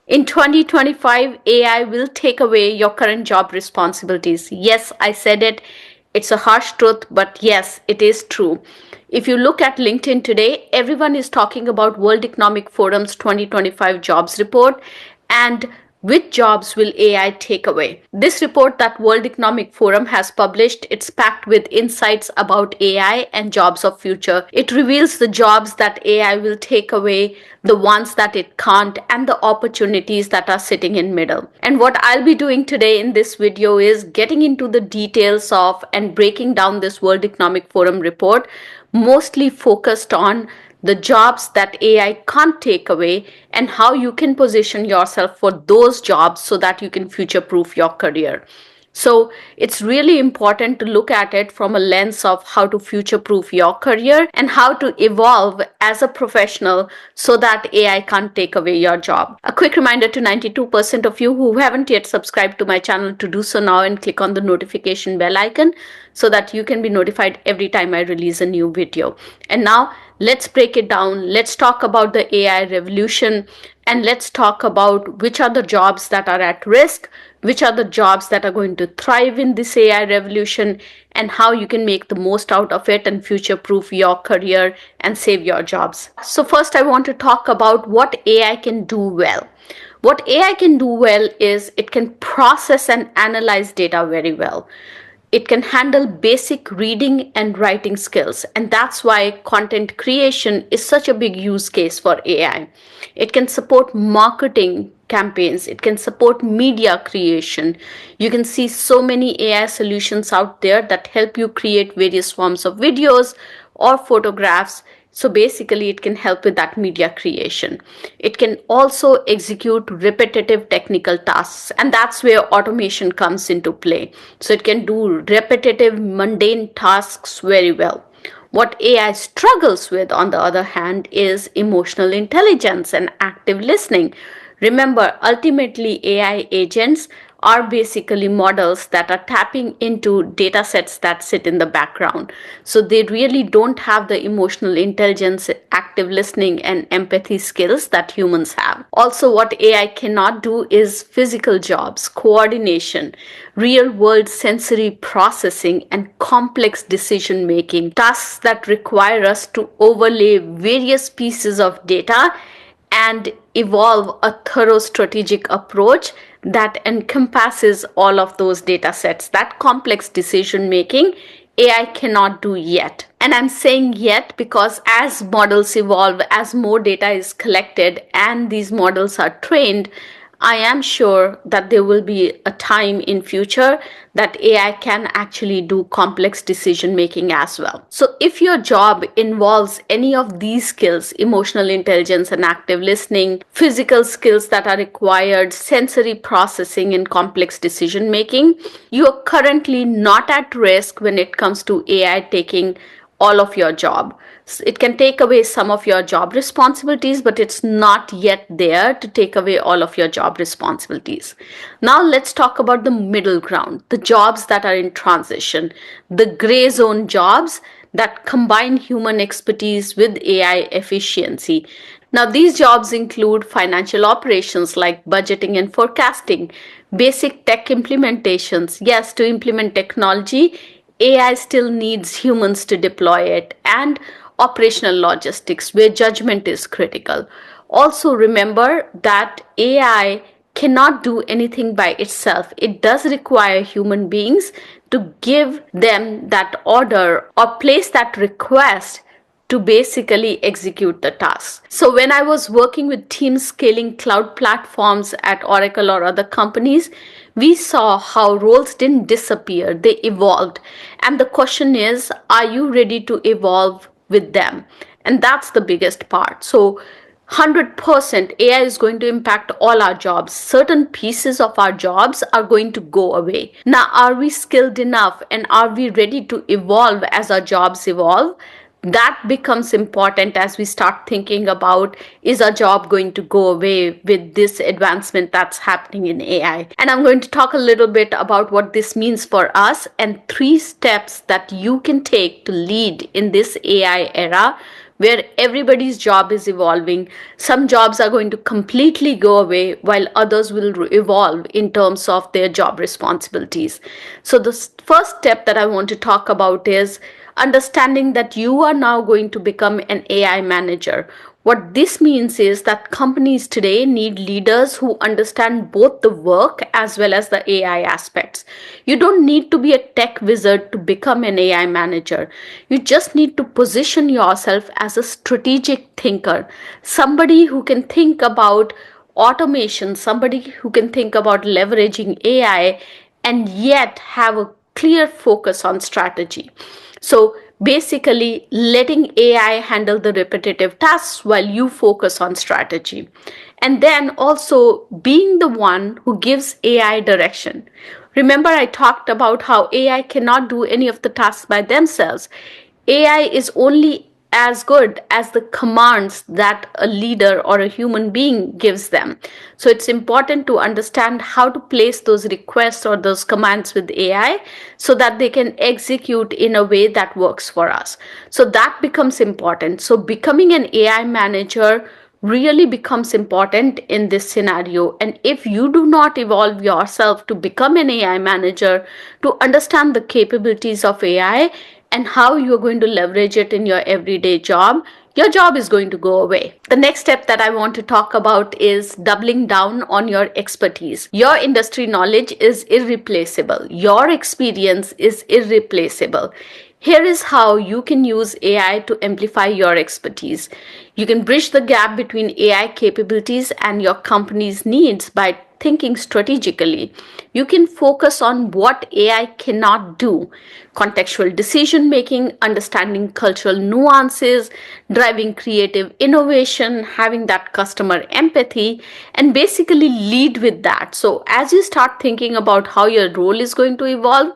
In 2025, AI will take away your current job responsibilities. Yes, I said it. It's a harsh truth, but yes, it is true. If you look at LinkedIn today, everyone is talking about World Economic Forum's 2025 jobs report and which jobs will AI take away? This report that World Economic Forum has published, it's packed with insights about AI and jobs of future. It reveals the jobs that AI will take away, the ones that it can't, and the opportunities that are sitting in middle. And what I'll be doing today in this video is getting into the details of and breaking down this World Economic Forum report, mostly focused on the jobs that AI can't take away and how you can position yourself for those jobs so that you can future-proof your career. So it's really important to look at it from a lens of how to future-proof your career and how to evolve as a professional so that AI can't take away your job. A quick reminder to 92% of you who haven't yet subscribed to my channel to do so now and click on the notification bell icon so that you can be notified every time I release a new video. And now let's break it down. Let's talk about the AI revolution and let's talk about which are the jobs that are at risk, which are the jobs that are going to thrive in this AI revolution, and how you can make the most out of it and future-proof your career and save your jobs. So first, I want to talk about what AI can do well. What AI can do well is it can process and analyze data very well. It can handle basic reading and writing skills, and that's why content creation is such a big use case for AI. It can support marketing campaigns. It can support media creation. You can see so many AI solutions out there that help you create various forms of videos or photographs. So basically, it can help with that media creation. It can also execute repetitive technical tasks, and that's where automation comes into play. So it can do repetitive, mundane tasks very well. What AI struggles with, on the other hand, is emotional intelligence and active listening. Remember, ultimately, AI agents are basically models that are tapping into data sets that sit in the background. So they really don't have the emotional intelligence, active listening, and empathy skills that humans have. Also, what AI cannot do is physical jobs, coordination, real-world sensory processing, and complex decision-making, tasks that require us to overlay various pieces of data and evolve a thorough strategic approach that encompasses all of those data sets. That complex decision making, AI cannot do yet. And I'm saying yet because as models evolve, as more data is collected and these models are trained, I am sure that there will be a time in future that AI can actually do complex decision making as well. So if your job involves any of these skills, emotional intelligence and active listening, physical skills that are required, sensory processing and complex decision making, you are currently not at risk when it comes to AI taking all of your job. It can take away some of your job responsibilities, but it's not yet there to take away all of your job responsibilities. Now let's talk about the middle ground, the jobs that are in transition, the gray zone jobs that combine human expertise with AI efficiency. Now these jobs include financial operations like budgeting and forecasting, basic tech implementations. Yes, to implement technology, AI still needs humans to deploy it, and operational logistics where judgment is critical. Also remember that AI cannot do anything by itself. It does require human beings to give them that order or place that request to basically execute the task. So when I was working with teams scaling cloud platforms at Oracle or other companies, we saw how roles didn't disappear, they evolved. And the question is, are you ready to evolve with them? And that's the biggest part. So 100% AI is going to impact all our jobs. Certain pieces of our jobs are going to go away. Now, are we skilled enough and are we ready to evolve as our jobs evolve? That becomes important as we start thinking about, is our job going to go away with this advancement that's happening in AI? And I'm going to talk a little bit about what this means for us and 3 steps that you can take to lead in this AI era where everybody's job is evolving. Some jobs are going to completely go away while others will evolve in terms of their job responsibilities. So the first step that I want to talk about is understanding that you are now going to become an AI manager. What this means is that companies today need leaders who understand both the work as well as the AI aspects. You don't need to be a tech wizard to become an AI manager. You just need to position yourself as a strategic thinker, somebody who can think about automation, somebody who can think about leveraging AI and yet have a clear focus on strategy. So basically, letting AI handle the repetitive tasks while you focus on strategy. And then also being the one who gives AI direction. Remember, I talked about how AI cannot do any of the tasks by themselves. AI is only as good as the commands that a leader or a human being gives them. So it's important to understand how to place those requests or those commands with AI so that they can execute in a way that works for us. So that becomes important. So becoming an AI manager really becomes important in this scenario. And if you do not evolve yourself to become an AI manager, to understand the capabilities of AI, and how you're going to leverage it in your everyday job, your job is going to go away. The next step that I want to talk about is doubling down on your expertise. Your industry knowledge is irreplaceable. Your experience is irreplaceable. Here is how you can use AI to amplify your expertise. You can bridge the gap between AI capabilities and your company's needs by thinking strategically. You can focus on what AI cannot do: contextual decision making, understanding cultural nuances, driving creative innovation, having that customer empathy, and basically lead with that. So as you start thinking about how your role is going to evolve,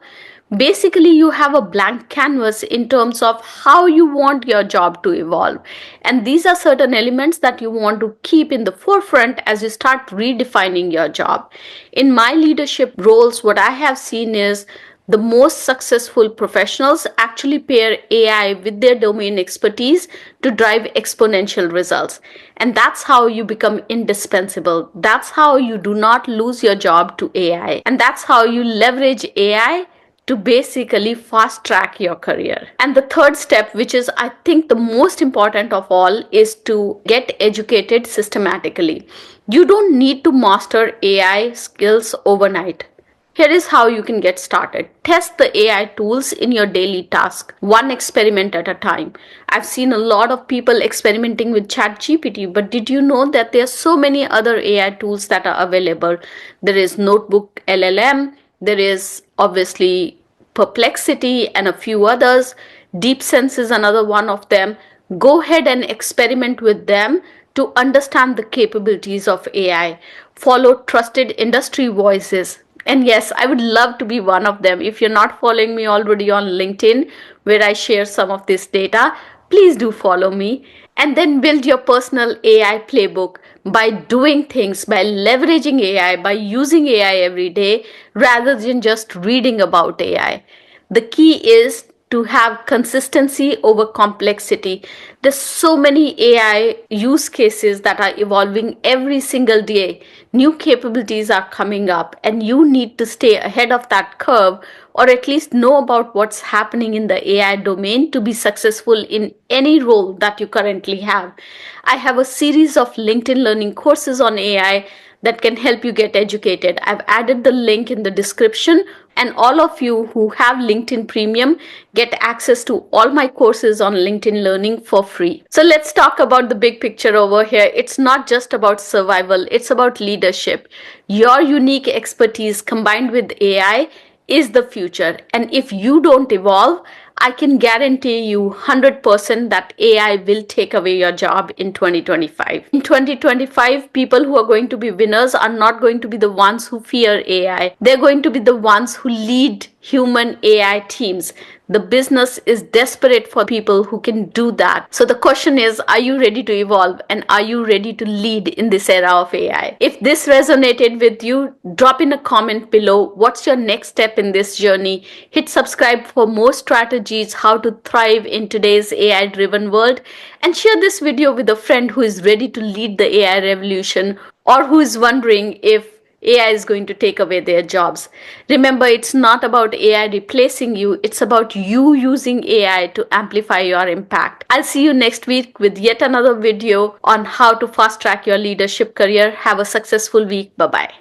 basically you have a blank canvas in terms of how you want your job to evolve, and these are certain elements that you want to keep in the forefront as you start redefining your job. In my leadership roles, what I have seen is the most successful professionals actually pair AI with their domain expertise to drive exponential results. And that's how you become indispensable. That's how you do not lose your job to AI. And that's how you leverage AI to basically fast track your career. And the third step, which is I think the most important of all, is to get educated systematically. You don't need to master AI skills overnight. Here is how you can get started. Test the AI tools in your daily task, one experiment at a time. I've seen a lot of people experimenting with Chatgpt, but did you know that there are so many other AI tools that are available? There is NotebookLM, there is obviously Perplexity and a few others. Deepseek is another one of them. Go ahead and experiment with them to understand the capabilities of AI. Follow trusted industry voices. And yes, I would love to be one of them. If you're not following me already on LinkedIn, where I share some of this data, please do follow me. And then build your personal AI playbook by doing things, by leveraging AI, by using AI every day rather than just reading about AI. The key is to have consistency over complexity. There's so many AI use cases that are evolving every single day. New capabilities are coming up, and you need to stay ahead of that curve, or at least know about what's happening in the AI domain to be successful in any role that you currently have. I have a series of LinkedIn learning courses on AI that can help you get educated. I've added the link in the description, and all of you who have LinkedIn Premium get access to all my courses on LinkedIn Learning for free. So let's talk about the big picture over here. It's not just about survival, it's about leadership. Your unique expertise combined with AI is the future. And if you don't evolve, I can guarantee you 100% that AI will take away your job in 2025. In 2025, people who are going to be winners are not going to be the ones who fear AI. They're going to be the ones who lead human AI teams. The business is desperate for people who can do that. So the question is, are you ready to evolve and are you ready to lead in this era of AI? If this resonated with you, drop in a comment below. What's your next step in this journey? Hit subscribe for more strategies how to thrive in today's AI driven world, and share this video with a friend who is ready to lead the AI revolution or who is wondering if AI is going to take away their jobs. Remember, it's not about AI replacing you, it's about you using AI to amplify your impact. I'll see you next week with yet another video on how to fast track your leadership career. Have a successful week. Bye bye.